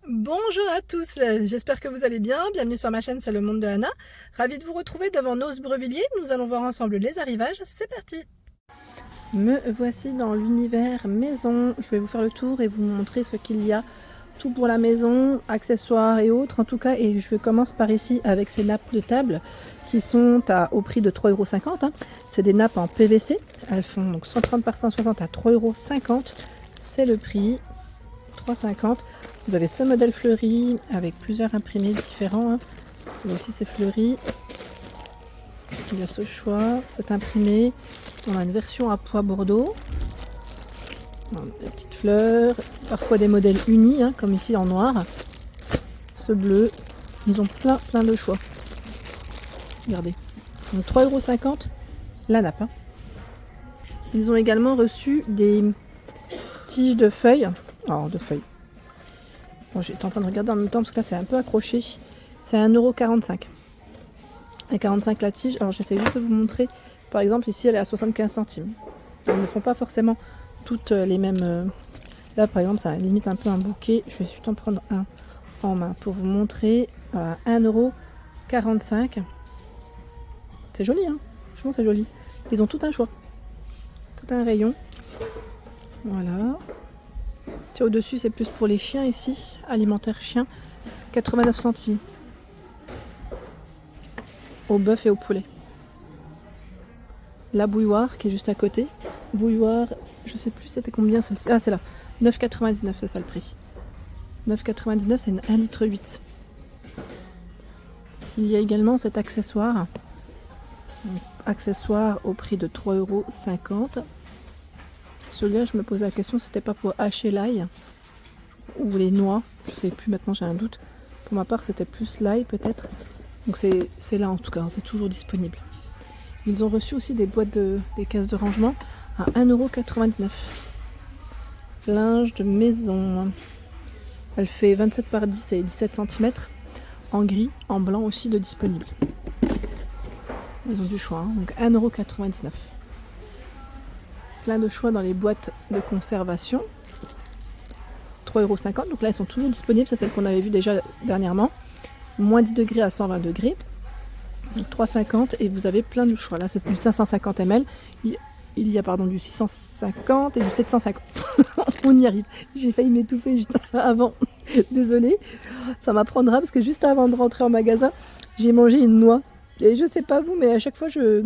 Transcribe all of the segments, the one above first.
Bonjour à tous, j'espère que vous allez bien. Bienvenue sur ma chaîne, c'est le monde de Anna. Ravie de vous retrouver devant Noz Brevilliers. Nous allons voir ensemble les arrivages. C'est parti. Me voici dans l'univers maison. Je vais vous faire le tour et vous montrer ce qu'il y a. Tout pour la maison, accessoires et autres en tout cas. Et je commence par ici avec ces nappes de table qui sont au prix de 3,50 €. C'est des nappes en PVC. Elles font donc 130 par 160 à 3,50 €. C'est le prix. 3,50 €. Vous avez ce modèle fleuri avec plusieurs imprimés différents. Là aussi c'est fleuri. Il y a ce choix, cet imprimé. On a une version à pois bordeaux. Des petites fleurs. Parfois des modèles unis, comme ici en noir. Ce bleu. Ils ont plein de choix. Regardez. Donc 3,50 € la nappe. Ils ont également reçu des tiges de feuilles. Alors de feuilles. Bon, j'étais en train de regarder en même temps parce que là c'est un peu accroché. C'est 1,45 €. À 45 la tige. Alors j'essaie juste de vous montrer. Par exemple ici elle est à 75 centimes. Elles ne font pas forcément toutes les mêmes. Là par exemple ça limite un peu un bouquet. Je vais juste en prendre un en main pour vous montrer. 1,45 €. C'est joli franchement c'est joli. Ils ont tout un choix. Tout un rayon. Voilà. Au-dessus, c'est plus pour les chiens ici. Alimentaire chien, 89 centimes. Au bœuf et au poulet. La bouilloire qui est juste à côté. Bouilloire, je sais plus c'était combien celle-ci. Ah, c'est là. 9,99 €, c'est ça le prix. 9,99 €, c'est une 1,8 litre. Il y a également cet accessoire. Accessoire au prix de 3,50 €. Celui-là, je me posais la question, c'était pas pour hacher l'ail ou les noix, je sais plus maintenant, j'ai un doute. Pour ma part, c'était plus l'ail peut-être. Donc c'est là en tout cas, c'est toujours disponible. Ils ont reçu aussi des boîtes des caisses de rangement à 1,99 €. Linge de maison. Elle fait 27 par 10 et 17 cm. En gris, en blanc aussi de disponible. Ils ont du choix, donc 1,99 €. Plein de choix dans les boîtes de conservation. 3,50 €. Donc là, elles sont toujours disponibles. C'est celles qu'on avait vues déjà dernièrement. Moins 10 degrés à 120 degrés. 3,50 € et vous avez plein de choix. Là, c'est du 550 ml. Il y a du 650 et du 750. On y arrive. J'ai failli m'étouffer juste avant. Désolée. Ça m'apprendra parce que juste avant de rentrer en magasin, j'ai mangé une noix. Et je sais pas vous, mais à chaque fois, j'ai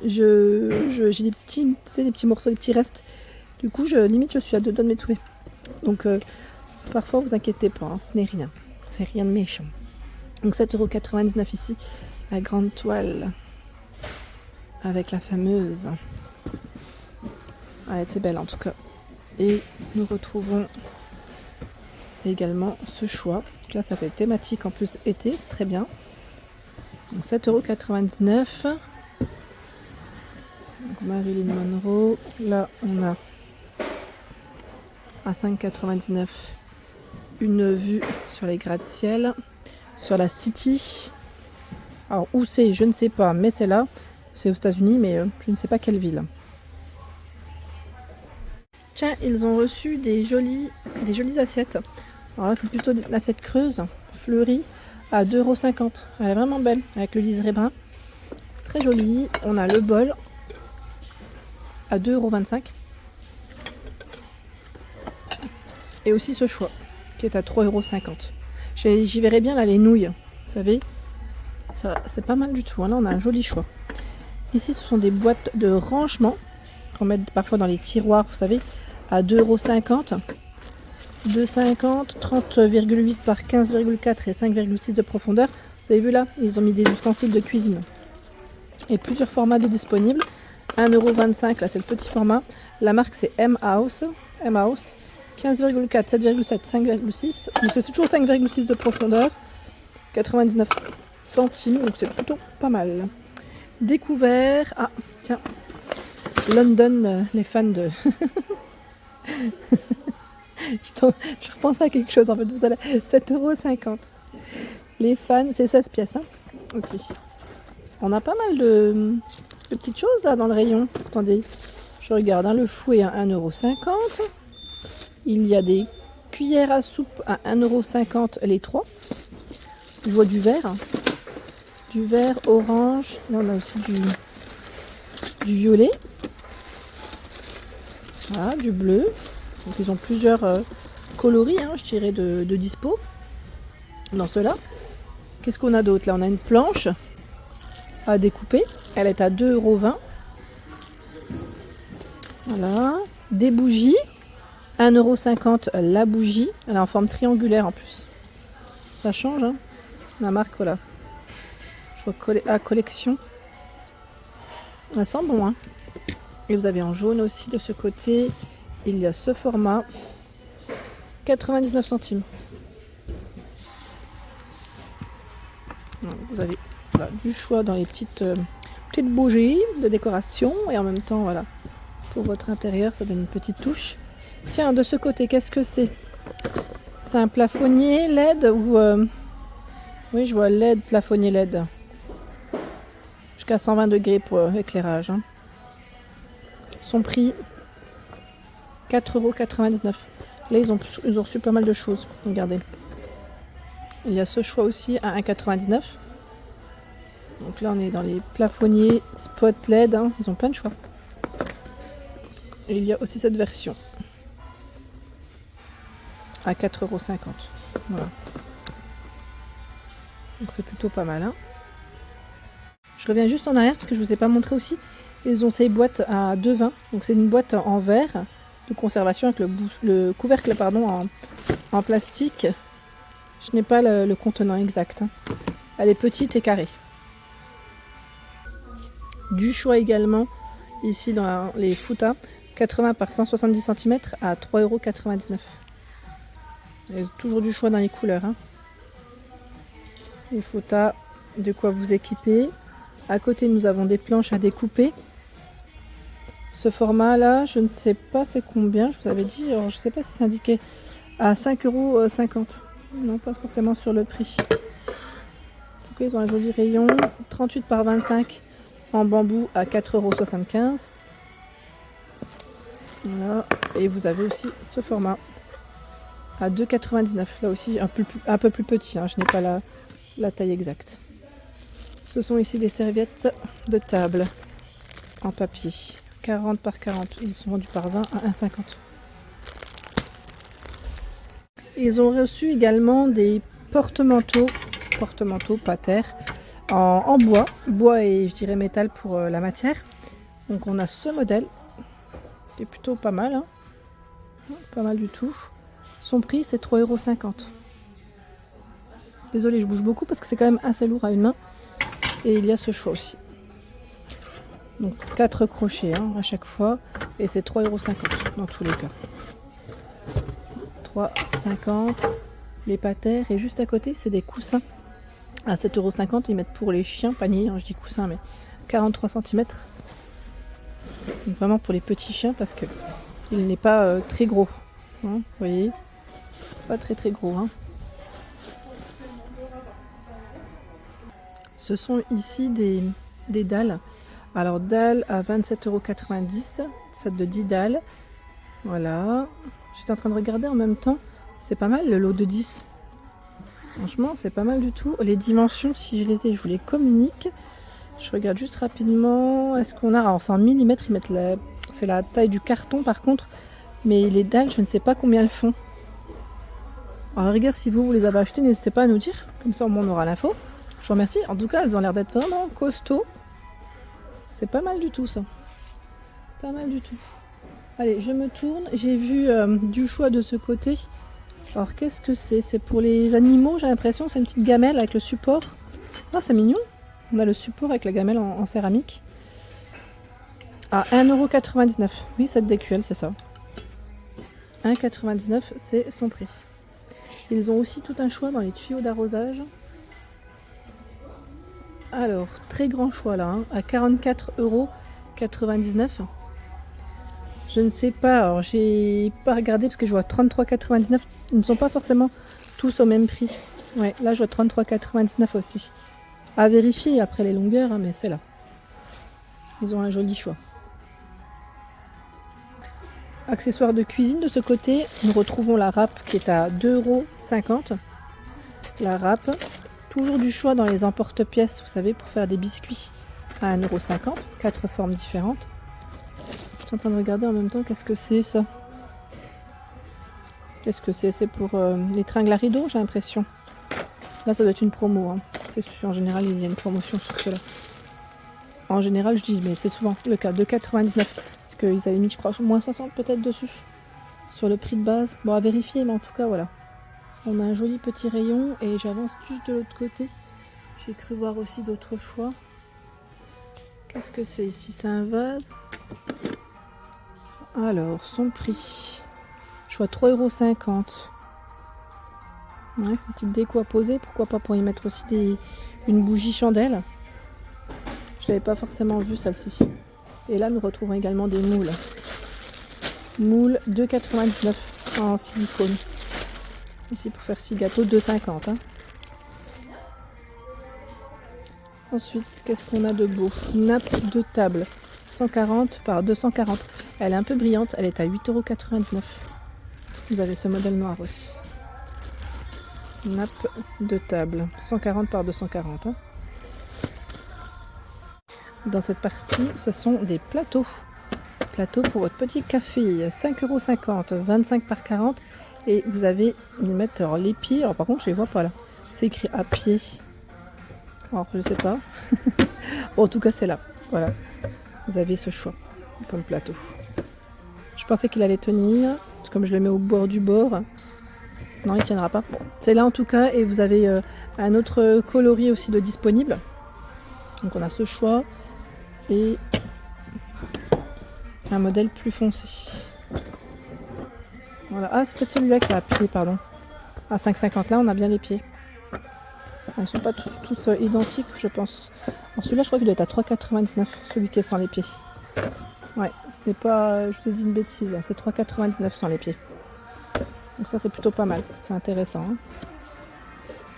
des petits morceaux, des petits restes. Du coup, limite, je suis à deux doigts de m'étouffer. Donc, parfois, vous inquiétez pas, ce n'est rien. C'est rien de méchant. Donc, 7,99 € ici, la grande toile. Avec la fameuse. Elle était belle en tout cas. Et nous retrouvons également ce choix. Là, ça fait thématique en plus été, très bien. Donc, 7,99 €. Donc Marilyn Monroe, là on a à 5,99 € une vue sur les gratte-ciel, sur la City. Alors où c'est, je ne sais pas, mais c'est là, c'est aux États-Unis, mais je ne sais pas quelle ville. Tiens, ils ont reçu des jolies assiettes. Alors là, c'est plutôt l'assiette creuse, fleurie, à 2,50 €. Elle est vraiment belle, avec le liseré brun. C'est très joli. On a le bol à 2,25 €. Et aussi ce choix qui est à 3,50 €. J'y verrai bien là les nouilles, vous savez, ça c'est pas mal du tout. Là on a un joli choix. Ici ce sont des boîtes de rangement qu'on met parfois dans les tiroirs, vous savez, à 2,50 €. 2,50 €, 30,8 par 15,4 et 5,6 de profondeur. Vous avez vu là, ils ont mis des ustensiles de cuisine. Et plusieurs formats de disponibles. 1,25 €, là c'est le petit format. La marque c'est M-House. 15,4, 7,7, 5,6. Donc c'est toujours 5,6 de profondeur. 99 centimes, donc c'est plutôt pas mal. Découvert. Ah, tiens. London, les fans de. Je repense à quelque chose en fait tout à l'heure. 7,50 €. Les fans, c'est 16 pièces aussi. On a pas mal de petites choses là dans le rayon. Attendez, je regarde. Le fouet à 1,50 €. Il y a des cuillères à soupe à 1,50 € les 3. Je vois du vert. Du vert, orange. Là, on a aussi du violet. Voilà, du bleu. Donc, ils ont plusieurs coloris, je dirais, de dispo dans ceux-là. Qu'est-ce qu'on a d'autre? Là, on a une planche à découper. Elle est à 2,20 €. Voilà. Des bougies. 1,50 € la bougie. Elle est en forme triangulaire en plus. Ça change, hein. La marque, voilà. Je vois à collection. Elle sent bon, hein. Et vous avez en jaune aussi de ce côté. Il y a ce format. 99 centimes. Vous avez voilà, du choix dans les petites bougies de décoration. Et en même temps, voilà, pour votre intérieur, ça donne une petite touche. Tiens, de ce côté, qu'est-ce que c'est? C'est un plafonnier LED ou... Oui, je vois LED, plafonnier LED. Jusqu'à 120 degrés pour l'éclairage. Hein. Son prix, 4,99 €. Là, ils ont reçu pas mal de choses. Regardez. Il y a ce choix aussi à 1,99 €. Donc là, on est dans les plafonniers spot LED. Hein. Ils ont plein de choix. Et il y a aussi cette version. À 4,50 €. Voilà. Donc c'est plutôt pas mal. Hein. Je reviens juste en arrière parce que je ne vous ai pas montré aussi. Ils ont ces boîtes à 2,20 €. Donc c'est une boîte en verre de conservation avec le couvercle en plastique. Je n'ai pas le contenant exact. Hein. Elle est petite et carrée. Du choix également ici dans les Futa. 80 par 170 cm à 3,99 €. Il y a toujours du choix dans les couleurs. Hein. Les Futa, de quoi vous équiper. À côté, nous avons des planches à découper. Ce format-là, je ne sais pas c'est combien. Je vous avais dit, alors je ne sais pas si c'est indiqué à 5,50 €. Non, pas forcément sur le prix. En tout cas, ils ont un joli rayon. 38 par 25 en bambou à 4,75 €. Voilà. Et vous avez aussi ce format à 2,99 €. Là aussi, un peu plus petit. Hein. Je n'ai pas la taille exacte. Ce sont ici des serviettes de table en papier. 40 par 40. Ils sont vendus par 20 à 1,50 €. Ils ont reçu également des porte-manteaux pas terre, en bois et je dirais métal pour la matière. Donc on a ce modèle qui est plutôt pas mal, hein. Pas mal du tout. Son prix c'est 3,50 €. Désolée, je bouge beaucoup parce que c'est quand même assez lourd à une main. Et il y a ce choix aussi. Donc 4 crochets à chaque fois et c'est 3,50 € dans tous les cas. 3,50 €. Les patères et juste à côté c'est des coussins à 7,50 €. Ils mettent pour les chiens panier, je dis coussin mais 43 cm. Donc vraiment pour les petits chiens parce que il n'est pas très gros. Vous voyez, pas très gros. Hein. Ce sont ici des dalles. Alors dalles à 27,90 €. Set de 10 dalles. Voilà. J'étais en train de regarder en même temps. C'est pas mal le lot de 10. Franchement, c'est pas mal du tout. Les dimensions, si je les ai, je vous les communique. Je regarde juste rapidement. Est-ce qu'on a... Alors c'est en millimètres, ils mettent c'est la taille du carton par contre. Mais les dalles, je ne sais pas combien elles font. Alors rigueur, si vous les avez achetées, n'hésitez pas à nous dire. Comme ça, au moins on aura l'info. Je vous remercie. En tout cas, elles ont l'air d'être vraiment costauds. C'est pas mal du tout ça. Pas mal du tout. Allez, je me tourne. J'ai vu du choix de ce côté. Alors, qu'est-ce que c'est? C'est pour les animaux, j'ai l'impression. C'est une petite gamelle avec le support. Ah, c'est mignon. On a le support avec la gamelle en céramique. À 1,99 €. Oui, cette DQL, c'est ça. 1,99 €, c'est son prix. Ils ont aussi tout un choix dans les tuyaux d'arrosage. Alors, très grand choix là, à 44,99 €. Je ne sais pas, alors j'ai pas regardé parce que je vois 33,99 €. Ils ne sont pas forcément tous au même prix. Ouais, là je vois 33,99 € aussi. À vérifier après les longueurs, mais c'est là. Ils ont un joli choix. Accessoires de cuisine de ce côté, nous retrouvons la râpe qui est à 2,50 €. La râpe, toujours du choix dans les emporte-pièces, vous savez, pour faire des biscuits à 1,50 €, 4 formes différentes. Je suis en train de regarder en même temps, qu'est-ce que c'est ça? Qu'est-ce que c'est? C'est pour les tringles à rideaux, j'ai l'impression. Là, ça doit être une promo. Hein. En général, il y a une promotion sur cela. En général, je dis, mais c'est souvent le cas, 2,99 €. Parce qu'ils avaient mis, je crois, moins 60 peut-être dessus. Sur le prix de base. Bon, à vérifier, mais en tout cas, voilà. On a un joli petit rayon et j'avance juste de l'autre côté. J'ai cru voir aussi d'autres choix. Qu'est-ce que c'est ici? C'est un vase. Alors, son prix. Je vois 3,50 €. Ouais, c'est une petite déco à poser. Pourquoi pas pour y mettre aussi une bougie chandelle. Je l'avais pas forcément vu celle-ci. Et là, nous retrouvons également des moules. Moules 2,99 € en silicone. Ici pour faire 6 gâteaux, 2,50 €. Hein. Ensuite, qu'est-ce qu'on a de beau? Nappe de table, 140 par 240. Elle est un peu brillante, elle est à 8,99 €. Vous avez ce modèle noir aussi. Nappe de table, 140 par 240. Hein. Dans cette partie, ce sont des plateaux. Plateaux pour votre petit café, 5,50 €, 25 par 40. Et vous avez une mettre les pieds. Alors par contre, je les vois pas là. C'est écrit à pied. Alors je sais pas. Bon, en tout cas, c'est là. Voilà. Vous avez ce choix comme plateau. Je pensais qu'il allait tenir. Comme je le mets au bord du bord. Non, il tiendra pas. Bon, c'est là en tout cas. Et vous avez un autre coloris aussi de disponible. Donc on a ce choix. Et un modèle plus foncé. Voilà. Ah, c'est peut-être celui-là qui est à pied, pardon. À 5,50 là, on a bien les pieds. Ils ne sont pas tous identiques, je pense. Alors celui-là, je crois qu'il doit être à 3,99 €, celui qui est sans les pieds. Ouais, ce n'est pas... Je vous ai dit une bêtise, hein, c'est 3,99 € sans les pieds. Donc ça, c'est plutôt pas mal. C'est intéressant. Hein.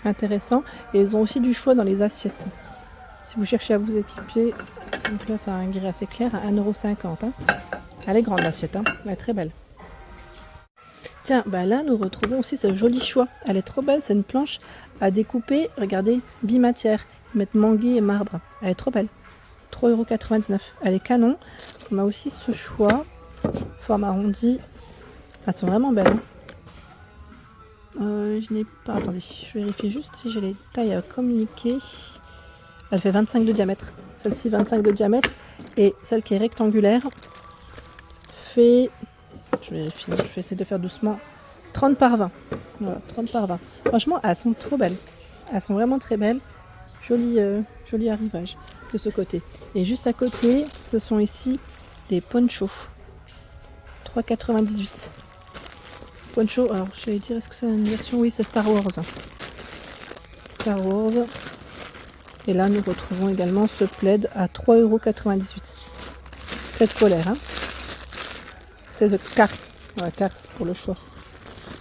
Intéressant. Et ils ont aussi du choix dans les assiettes. Si vous cherchez à vous équiper, donc là, c'est un gris assez clair, à 1,50 €. Hein. Elle est grande, l'assiette. Hein. Elle est très belle. Tiens, bah là nous retrouvons aussi ce joli choix. Elle est trop belle, c'est une planche à découper, regardez, bimatière. Ils mettent manguier et marbre. Elle est trop belle. 3,99 €. Elle est canon. On a aussi ce choix, forme arrondie. Elles sont vraiment belles. Hein. Je n'ai pas... Attendez, je vérifie juste si j'ai les tailles à communiquer. Elle fait 25 de diamètre. Celle-ci 25 de diamètre. Et celle qui est rectangulaire fait... Je vérifie, je vais essayer de faire doucement. 30 par 20. Voilà, 30 par 20. Franchement, elles sont trop belles. Elles sont vraiment très belles. Joli arrivage de ce côté. Et juste à côté, ce sont ici des ponchos. 3,98 €. Poncho, alors je vais dire, est-ce que c'est une version? Oui, c'est Star Wars. Star Wars. Et là, nous retrouvons également ce plaid à 3,98 €. Plaid polaire, hein. C'est The Cars. Voilà, Cars pour le choix.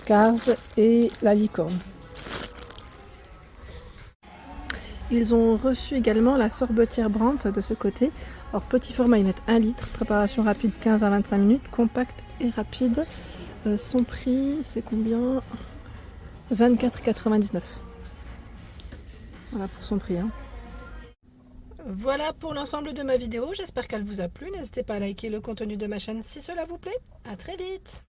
Cars et la licorne. Ils ont reçu également la sorbetière Brandt de ce côté. Alors petit format, ils mettent 1 litre. Préparation rapide 15 à 25 minutes. Compact et rapide. Son prix, c'est combien? 24,99 €. Voilà pour son prix. Hein. Voilà pour l'ensemble de ma vidéo, j'espère qu'elle vous a plu. N'hésitez pas à liker le contenu de ma chaîne si cela vous plaît. À très vite.